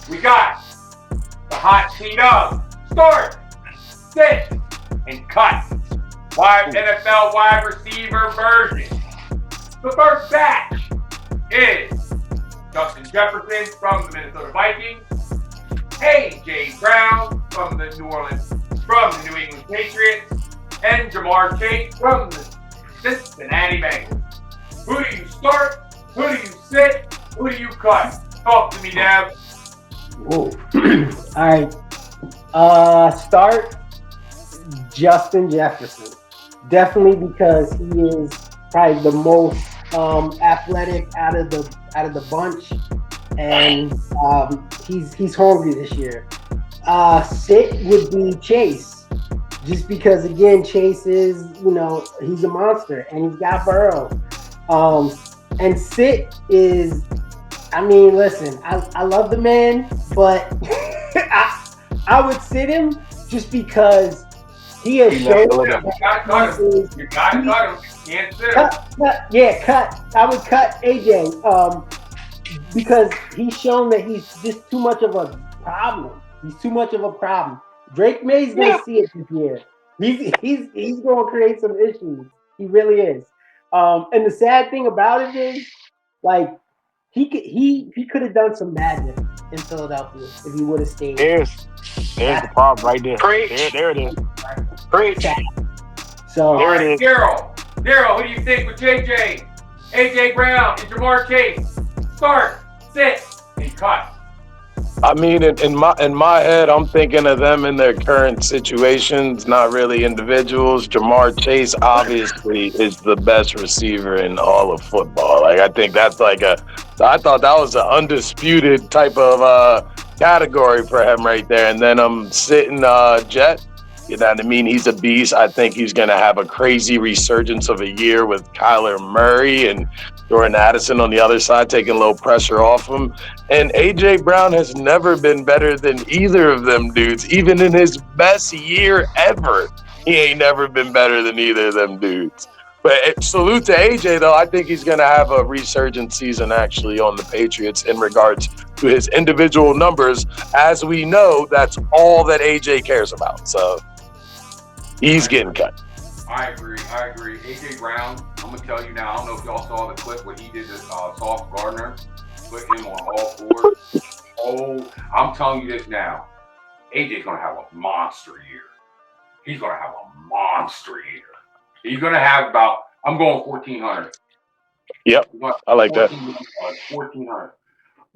we got the hot seat of start, sit, and cut. NFL wide receiver version. The first batch is Justin Jefferson from the Minnesota Vikings, A.J. Brown from the New England Patriots, and Jamar Chase from the Cincinnati Bengals. Who do you start? Who do you sit? Who do you cut? Talk to me, Dev. All right. Start Justin Jefferson. Definitely because he is probably the most athletic out of the bunch, and he's hungry this year. Sit would be Chase, just because again Chase is he's a monster and he's got Burrow. And sit is, listen, I love the man, but I would sit him just because he has shown that you gotta cut him. You can't sit him. Cut. I would cut AJ because he's shown that he's just too much of a problem. He's too much of a problem. Drake May's gonna see it this year. He's gonna create some issues. He really is. And the sad thing about it is, like, he could have done some magic in Philadelphia if he would have stayed. There's the problem right there. Preach. There it is. Preach. So there it is. Daryl, who do you think with JJ, AJ Brown, and Jamar Chase? Start, sit, and cut. In my head, I'm thinking of them in their current situations, not really individuals. Jamar Chase obviously is the best receiver in all of football. Like, I think that's I thought that was an undisputed type of category for him right there. And then I'm sitting Jet. You know what I mean? He's a beast. I think he's going to have a crazy resurgence of a year with Kyler Murray and Jordan Addison on the other side, taking a little pressure off him. And A.J. Brown has never been better than either of them dudes. Even in his best year ever, he ain't never been better than either of them dudes. But salute to A.J., though. I think he's going to have a resurgent season, actually, on the Patriots in regards to his individual numbers. As we know, that's all that A.J. cares about. So he's getting cut. I agree. A.J. Brown, I'm going to tell you now, I don't know if y'all saw the clip what he did to Sauce Gardner, put him on all fours. Oh, I'm telling you this now. A.J.'s going to have a monster year. He's going to have a monster year. He's going to have about, I'm going 1,400. Yep, I like that. 1,400.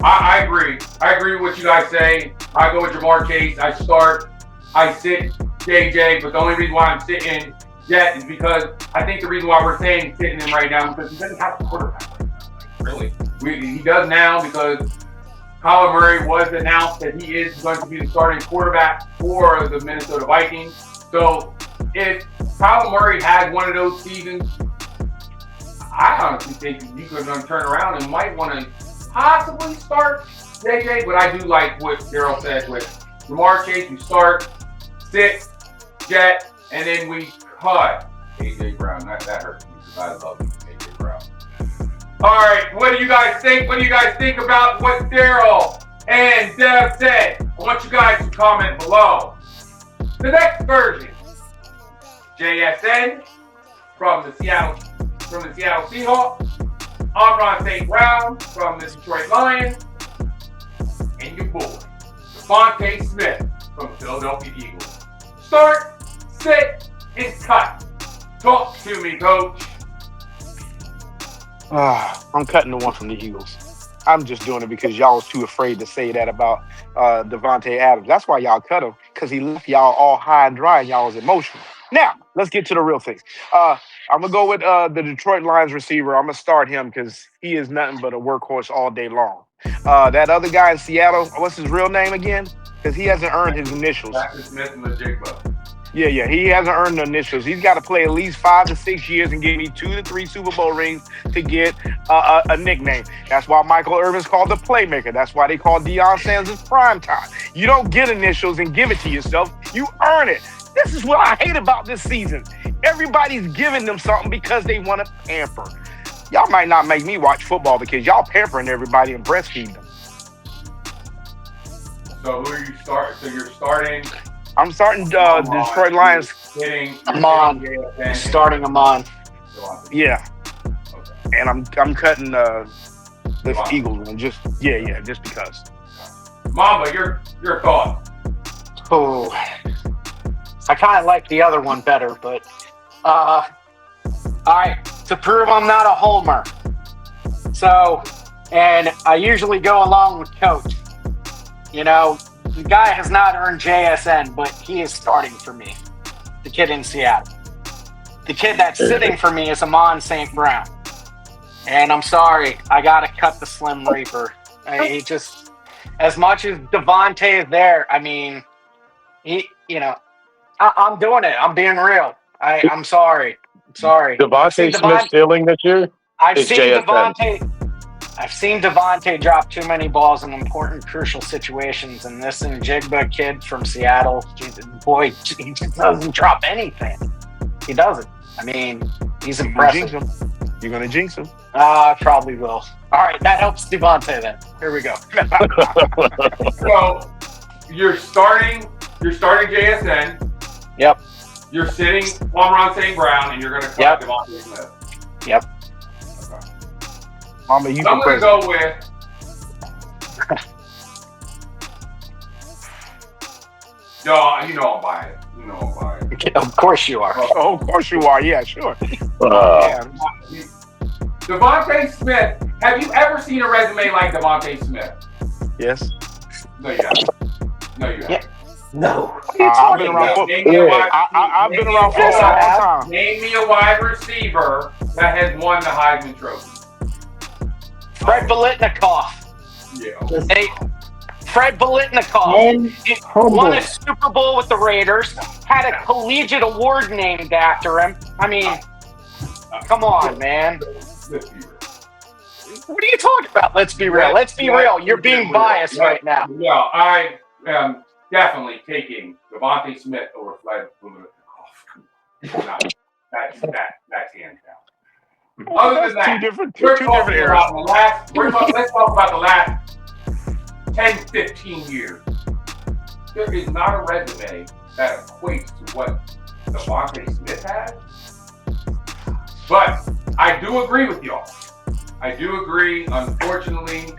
I agree. I agree with what you guys say. I go with Jamar Chase. I start. I sit JJ, but the only reason why I'm sitting Jet is because I think the reason why we're saying sitting him right now is because he doesn't have a quarterback right now. Like, really. He does now because Kyler Murray was announced that he is going to be the starting quarterback for the Minnesota Vikings. So if Kyler Murray had one of those seasons, I honestly think he could turn around and might want to possibly start JJ, but I do like what Daryl said with Jamar Chase. We start, sit, Jet, and then we cut A.J. Brown. That hurts me because I love A.J. Brown. All right, what do you guys think? What do you guys think about what Daryl and Dev said? I want you guys to comment below. The next version, JSN from the Seattle Seahawks, Amon-Ra St. Brown from the Detroit Lions, and your boy, DeVonta Smith from the Philadelphia Eagles. Start, sit, and cut. Talk to me, coach. I'm cutting the one from the Eagles. I'm just doing it because y'all was too afraid to say that about Devontae Adams. That's why y'all cut him, because he left y'all all high and dry and y'all was emotional. Now, let's get to the real thing. I'm going to go with the Detroit Lions receiver. I'm going to start him because he is nothing but a workhorse all day long. That other guy in Seattle, what's his real name again? Because he hasn't earned his initials. Jaxon Smith-Njigba. Yeah, he hasn't earned the initials. He's got to play at least 5 to 6 years and give me 2 to 3 Super Bowl rings to get a nickname. That's why Michael Irvin's called the playmaker. That's why they call Deion Sanders prime time. You don't get initials and give it to yourself. You earn it. This is what I hate about this season. Everybody's giving them something because they want to pamper. Y'all might not make me watch football because y'all pampering everybody and breastfeeding them. So who are you starting? So you're starting. I'm starting Detroit Lions. Starting Amon. Yeah, Okay. and I'm cutting the Eagles one. Just because. Mamba, your thoughts? Oh, I kind of like the other one better, but all right. To prove I'm not a homer, so, and I usually go along with Coach. You know, the guy has not earned JSN, but he is starting for me. The kid in Seattle. The kid that's sitting for me is Amon-Ra St. Brown. And I'm sorry, I got to cut the Slim Reaper. He just, as much as DeVonta is there, I mean, I'm doing it. I'm being real. I'm sorry. DeVonta Smith stealing this year? I've It's seen JSN. DeVonta drop too many balls in important, crucial situations, and this Njigba kid from Seattle, boy, he just doesn't drop anything. He doesn't. I mean, he's impressive. You're gonna jinx him. I probably will. All right, that helps DeVonta then. Here we go. So you're starting JSN. Yep. You're sitting Amon-Ra St. Brown, and you're going to cut DeVonta Smith. Yep. Okay. Mama, you I'm going to go with. No, you know I'm biased. Of course you are. Oh, of course you are. Yeah, sure. DeVonta Smith. Have you ever seen a resume like DeVonta Smith? Yes. No, you haven't. Yeah. No. I've been around for I've been around for a long time. Name me a wide receiver that has won the Heisman Trophy. Fred Biletnikoff. Yeah. Hey, Fred Biletnikoff won a Super Bowl with the Raiders, had a collegiate award named after him. I mean, come on, man. Let's be real. What are you talking about? Let's be real. Let's be real. You're being biased right now. Yeah, I am definitely taking DeVonta Smith over Fred Biletnikoff. That's hands down. Other than that, two different eras. Let's talk about the last 10, 15 years. There is not a resume that equates to what DeVonta Smith has. But I do agree with y'all. I do agree, unfortunately.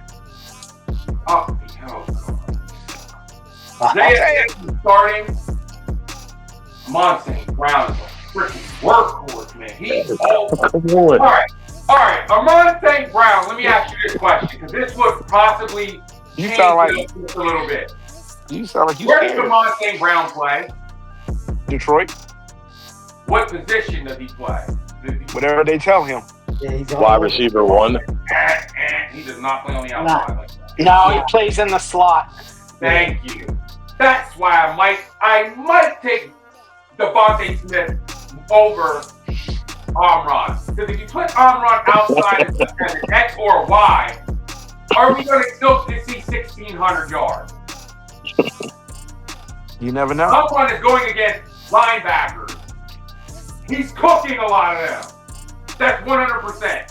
JSN starting. Amon-Ra St. Brown is a freaking workhorse, man. He's all right. Amon-Ra St. Brown, let me ask you this question, because this would possibly change it a little bit. You sound like you Where does Amon-Ra St. Brown play? Detroit. What position does he play? Whatever they tell him. Yeah, he's Wide receiver 1. He does not play on the outside like that. No, he plays in the slot. Thank you. That's why I might take DeVonta Smith over Amon-Ra. Because if you put Amon-Ra outside as an X or a Y, are we going to still see 1,600 yards? You never know. Someone is going against linebackers. He's cooking a lot of them. That's 100%.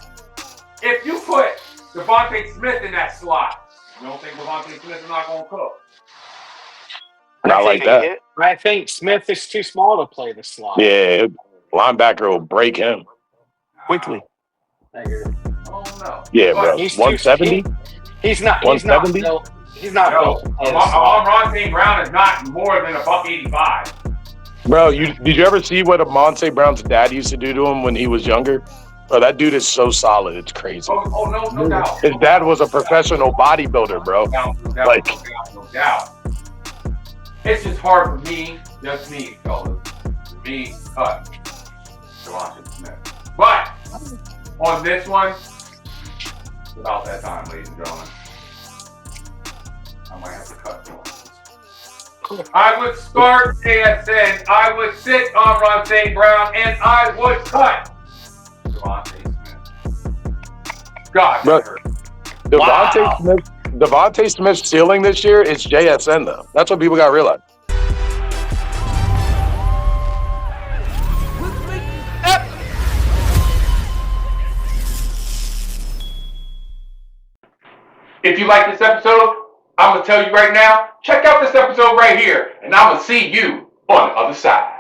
If you put DeVonta Smith in that slot, you don't think DeVonta Smith is not going to cook? Not like that. I think Smith is too small to play the slot. Yeah, linebacker will break him Quickly. Oh, no. Yeah, But bro. 170? He's not 170? He's not built. Amon-Ra St. Brown is not more than $185. Bro, did you ever see what Amon-Ra St. Brown's dad used to do to him when he was younger? Bro, that dude is so solid. It's crazy. No doubt. His dad was a professional bodybuilder, bro. No doubt. It's just hard for me, just me, fellas. For me, cut DeVonta Smith. But on this one, it's about that time, ladies and gentlemen. I might have to cut DeVonta. I would start JSN. I would sit Amon-Ra St. Brown, and I would cut DeVonta Smith. God, Bro, that hurt. DeVonta Smith stealing this year is JSN, though. That's what people got to realize. If you like this episode, I'm going to tell you right now, check out this episode right here, and I'm going to see you on the other side.